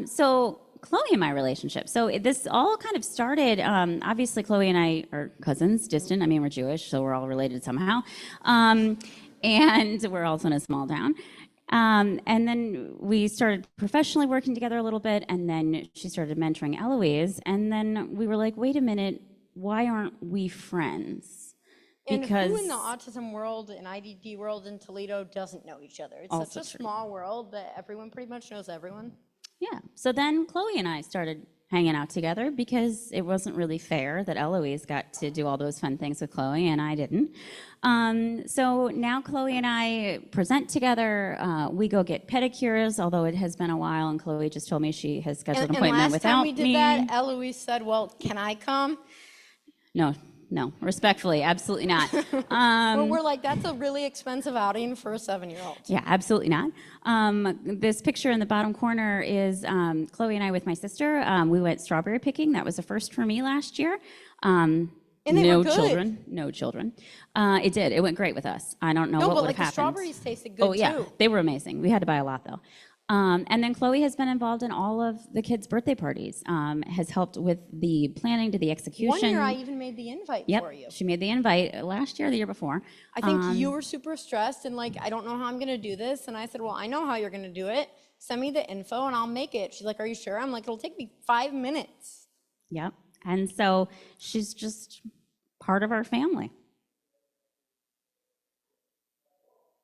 So Chloe and my relationship. So this all kind of started, obviously Chloe and I are cousins, distant. I mean, we're Jewish, so we're all related somehow. And we're also in a small town. And then we started professionally working together a little bit, and then she started mentoring Eloise. And then we were like, wait a minute, why aren't we friends? And who in the autism world and IDD world in Toledo doesn't know each other? It's Also such a true. small world that everyone pretty much knows everyone. Yeah. So then Chloe and I started hanging out together because it wasn't really fair that Eloise got to do all those fun things with Chloe and I didn't. So now Chloe and I present together. We go get pedicures, although it has been a while, and Chloe just told me she has scheduled an appointment last without time we did me. that, Eloise said, well, can I come? No, respectfully, absolutely not. Well, we're like, that's a really expensive outing for a 7-year-old. Yeah, absolutely not. This picture in the bottom corner is Chloe and I with my sister. We went strawberry picking. That was a first for me last year. And they were good. No children. It did. It went great with us. I don't know No, what but would like have the happened. strawberries tasted good Oh yeah, too. they were amazing. We had to buy a lot though. And then Chloe has been involved in all of the kids' birthday parties, has helped with the planning to the execution. One year I even made the invite for you. Yep, she made the invite last year, the year before. I think you were super stressed and like, I don't know how I'm gonna do this. And I said, well, I know how you're gonna do it. Send me the info and I'll make it. She's like, are you sure? I'm like, it'll take me 5 minutes. Yep, and so she's just part of our family.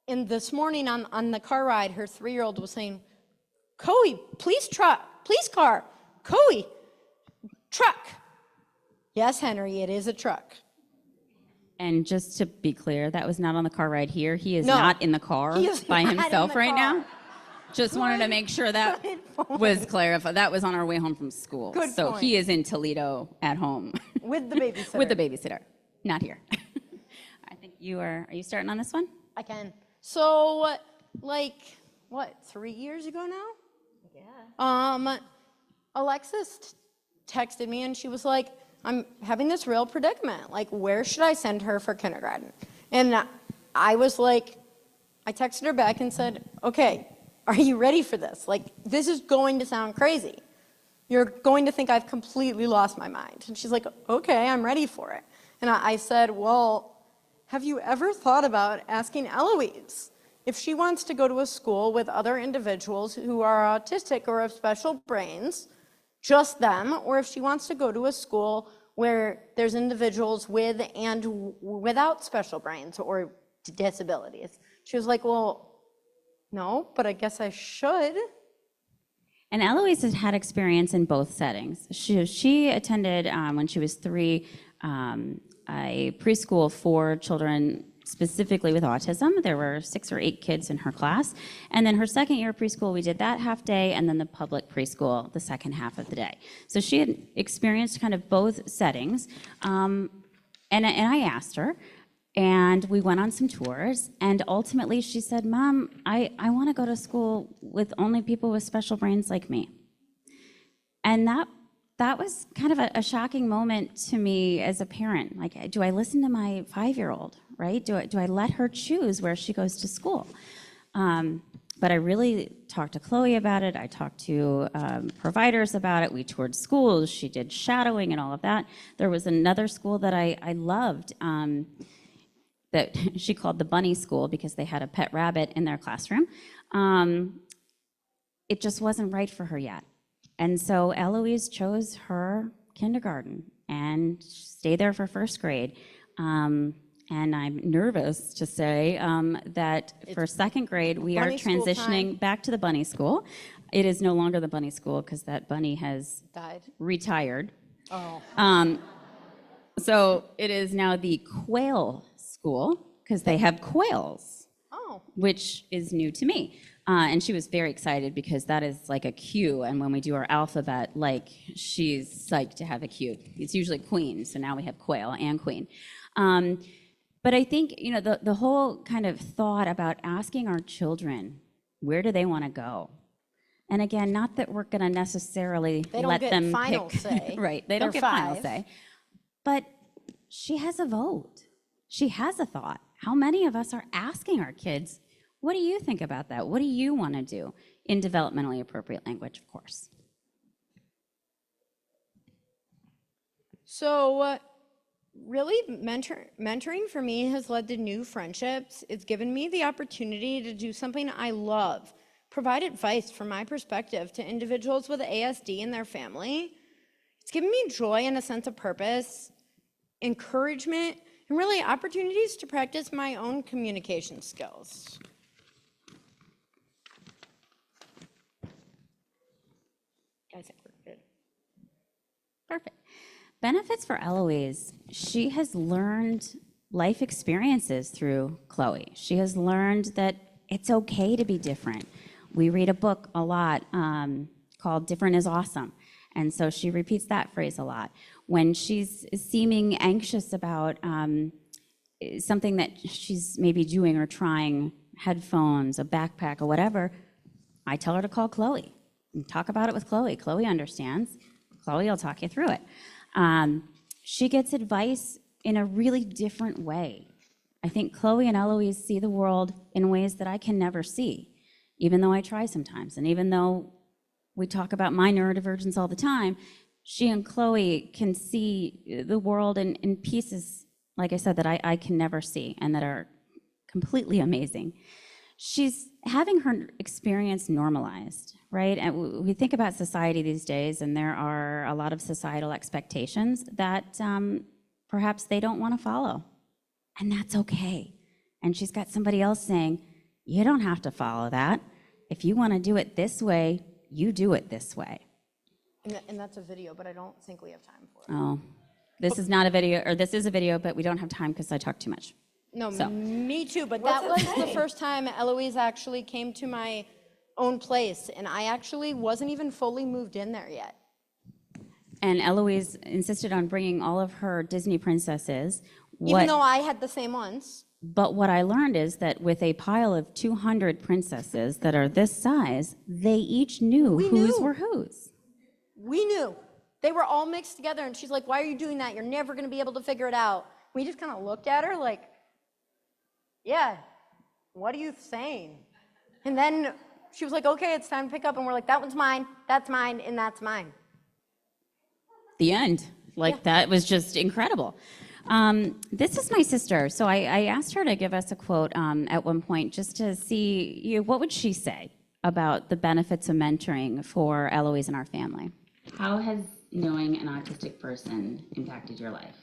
And this morning on the car ride, her 3-year-old was saying, Chloe, please car, Chloe, truck. Yes, Henry, it is a truck. And just to be clear, that was not on the car ride here. He is No, not in the car he is by not in himself the right car. now. Just wanted to make sure that was clarified. That was on our way home from school. Good so point. he is in Toledo at home. With the babysitter. With the babysitter, not here. I think are you starting on this one? I can. So, like, what, 3 years ago now? Yeah. Alexis texted me and she was like, I'm having this real predicament. Like, where should I send her for kindergarten? And I was like, I texted her back and said, okay, are you ready for this? Like, this is going to sound crazy. You're going to think I've completely lost my mind. And she's like, okay, I'm ready for it. And I said, well, have you ever thought about asking Eloise if she wants to go to a school with other individuals who are autistic or have special brains, just them, or if she wants to go to a school where there's individuals with and without special brains or disabilities? She was like, well, no, but I guess I should. And Eloise has had experience in both settings. She attended, when she was 3, a preschool for children specifically with autism. There were 6 or 8 kids in her class. And then her second year of preschool, we did that half day, and then the public preschool the second half of the day. So she had experienced kind of both settings. And I asked her, and we went on some tours, and ultimately she said, Mom, I want to go to school with only people with special brains like me. And that was kind of a shocking moment to me as a parent. Like, do I listen to my 5-year-old, right? Do I let her choose where she goes to school? But I really talked to Chloe about it. I talked to providers about it. We toured schools. She did shadowing and all of that. There was another school that I loved that she called the bunny school because they had a pet rabbit in their classroom. It just wasn't right for her yet. And so Eloise chose her kindergarten and stayed there for first grade. And I'm nervous to say that for second grade, we are bunny school transitioning time. back to the bunny school. It is no longer the bunny school because that bunny has Died. retired. Oh. So it is now the quail school because they have quails, Oh. which is new to me. And she was very excited because that is like a Q. And when we do our alphabet, like she's psyched to have a Q. It's usually queen. So now we have quail and queen. But I think, you know, the whole kind of thought about asking our children, where do they want to go? And again, not that we're going to necessarily They don't let get them final pick. say. Right. They don't They're get final 5. say. But she has a vote. She has a thought. How many of us are asking our kids, what do you think about that? What do you want to do? In developmentally appropriate language, of course. So, really, mentoring for me has led to new friendships. It's given me the opportunity to do something I love, provide advice from my perspective to individuals with ASD and their family. It's given me joy and a sense of purpose, encouragement, and really opportunities to practice my own communication skills. I think we're good. Perfect. Benefits for Eloise. She has learned life experiences through Chloe. She has learned that it's okay to be different. We read a book a lot called Different is Awesome. And so she repeats that phrase a lot. When she's seeming anxious about something that she's maybe doing or trying, headphones, a backpack, or whatever, I tell her to call Chloe and talk about it with Chloe. Chloe understands. Chloe will talk you through it. She gets advice in a really different way. I think Chloe and Eloise see the world in ways that I can never see, even though I try sometimes. And even though we talk about my neurodivergence all the time, she and Chloe can see the world in pieces, like I said, that I can never see and that are completely amazing. She's having her experience normalized, right? And we think about society these days, and there are a lot of societal expectations that perhaps they don't want to follow. And that's okay. And she's got somebody else saying, you don't have to follow that. If you want to do it this way, you do it this way. And that's a video, but I don't think we have time for it. Oh, this is not a video, or this is a video, but we don't have time because I talk too much. No, So. me too, but that was the first time Eloise actually came to my own place, and I actually wasn't even fully moved in there yet. And Eloise insisted on bringing all of her Disney princesses. Even though I had the same ones. But what I learned is that with a pile of 200 princesses that are this size, they each knew whose were whose. We knew. They were all mixed together, and she's like, why are you doing that? You're never going to be able to figure it out. We just kind of looked at her like, yeah, what are you saying? And then she was like, okay, it's time to pick up. And we're like, that one's mine, that's mine, and that's mine. The end. That was just incredible. This is my sister. So I asked her to give us a quote at one point just to see what would she say about the benefits of mentoring for Eloise and our family. How has knowing an autistic person impacted your life?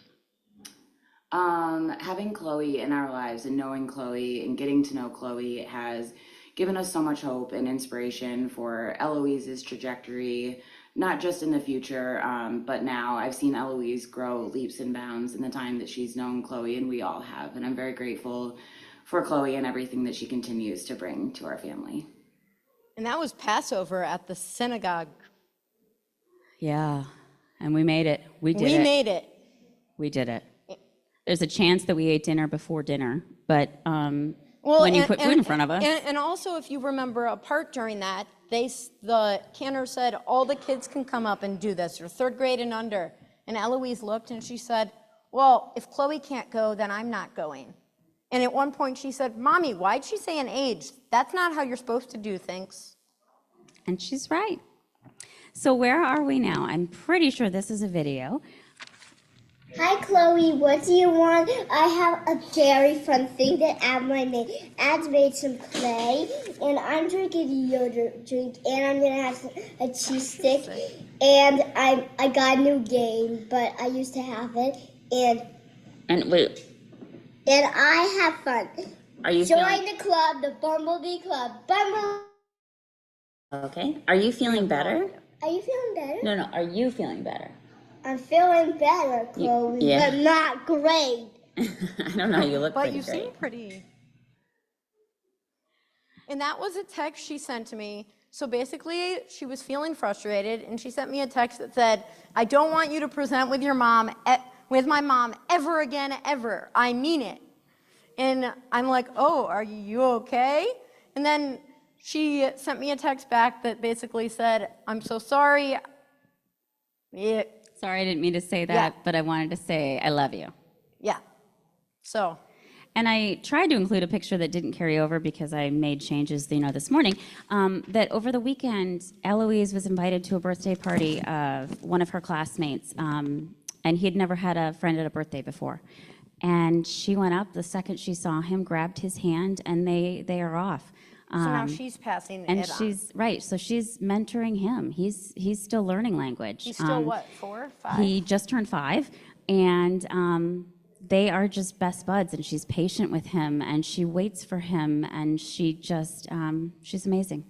Having Chloe in our lives and knowing Chloe and getting to know Chloe has given us so much hope and inspiration for Eloise's trajectory, not just in the future, but now. I've seen Eloise grow leaps and bounds in the time that she's known Chloe, and we all have. And I'm very grateful for Chloe and everything that she continues to bring to our family. And that was Passover at the synagogue. Yeah, and we made it. We did it. We made it. We did it. There's a chance that we ate dinner before dinner, but when you put food in front of us. And also, if you remember a part during that, the cantor said, all the kids can come up and do this, or third grade and under. And Eloise looked and she said, well, if Chloe can't go, then I'm not going. And at one point she said, Mommy, why'd she say an age? That's not how you're supposed to do things. And she's right. So where are we now? I'm pretty sure this is a video. Hi, Chloe. What do you want? I have a very fun thing to add my name. Ad's made some clay, and I'm drinking a yogurt drink, and I'm gonna have a cheese stick, and I got a new game, but I used to have it, And wait, and I have fun. Are you Join the club, the Bumblebee Club. okay? Are you feeling better? Are you feeling better? No, are you feeling better? I'm feeling better, Chloe, yeah. but not great. I don't know, you look But pretty you great. seem pretty. And that was a text she sent to me. So basically, she was feeling frustrated, and she sent me a text that said, "I don't want you to present with your mom, with my mom, ever again, ever. I mean it." And I'm like, "Oh, are you okay?" And then she sent me a text back that basically said, "I'm so sorry." Yeah, Sorry, I didn't mean to say that, Yeah. but I wanted to say I love you. yeah. So And I tried to include a picture that didn't carry over because I made changes, this morning. That over the weekend, Eloise was invited to a birthday party of one of her classmates, and he had never had a friend at a birthday before. And she went up the second she saw him, grabbed his hand, and they are off. so now she's passing And it on. she's right, so she's mentoring him. He's still learning language. He's still what, 4, 5? He just turned 5, and they are just best buds. And she's patient with him, and she waits for him, and she just she's amazing.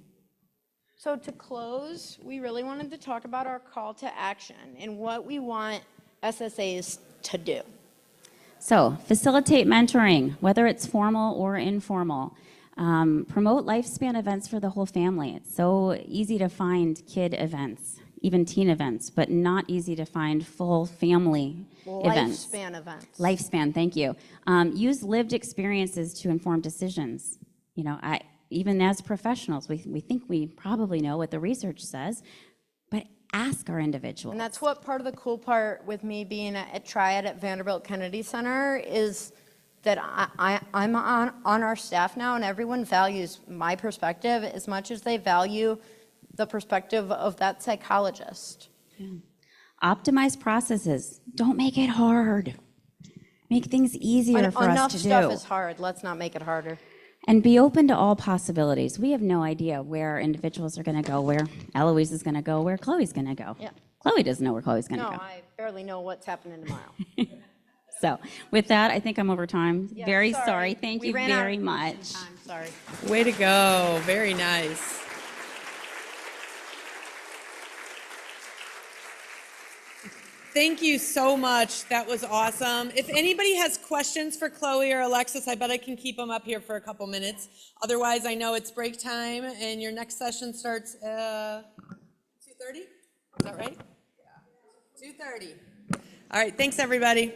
So to close, we really wanted to talk about our call to action and what we want SSAs to do. So facilitate mentoring, whether it's formal or informal. Promote lifespan events for the whole family. It's so easy to find kid events, even teen events, but not easy to find full family events. Lifespan events. Lifespan, thank you. Use lived experiences to inform decisions. Even as professionals, we think we probably know what the research says, but ask our individuals. And that's what part of the cool part with me being at TRIAD at Vanderbilt Kennedy Center is that I'm on our staff now, and everyone values my perspective as much as they value the perspective of that psychologist. Yeah. Optimize processes. Don't make it hard. Make things easier for us Enough to stuff do. is hard. Let's not make it harder. And be open to all possibilities. We have no idea where individuals are going to go, where Eloise is going to go, where Chloe's going to go. Yeah. Chloe doesn't know where Chloe's going to No, go. I barely know what's happening tomorrow. So with that, I think I'm over time. Yeah, Very sorry. sorry. Thank We you ran out very of much. I'm sorry. Way to go. Very nice. Thank you so much. That was awesome. If anybody has questions for Chloe or Alexis, I bet I can keep them up here for a couple minutes. Otherwise, I know it's break time and your next session starts 2:30? Is that right? Yeah. 2:30. All right. Thanks, everybody.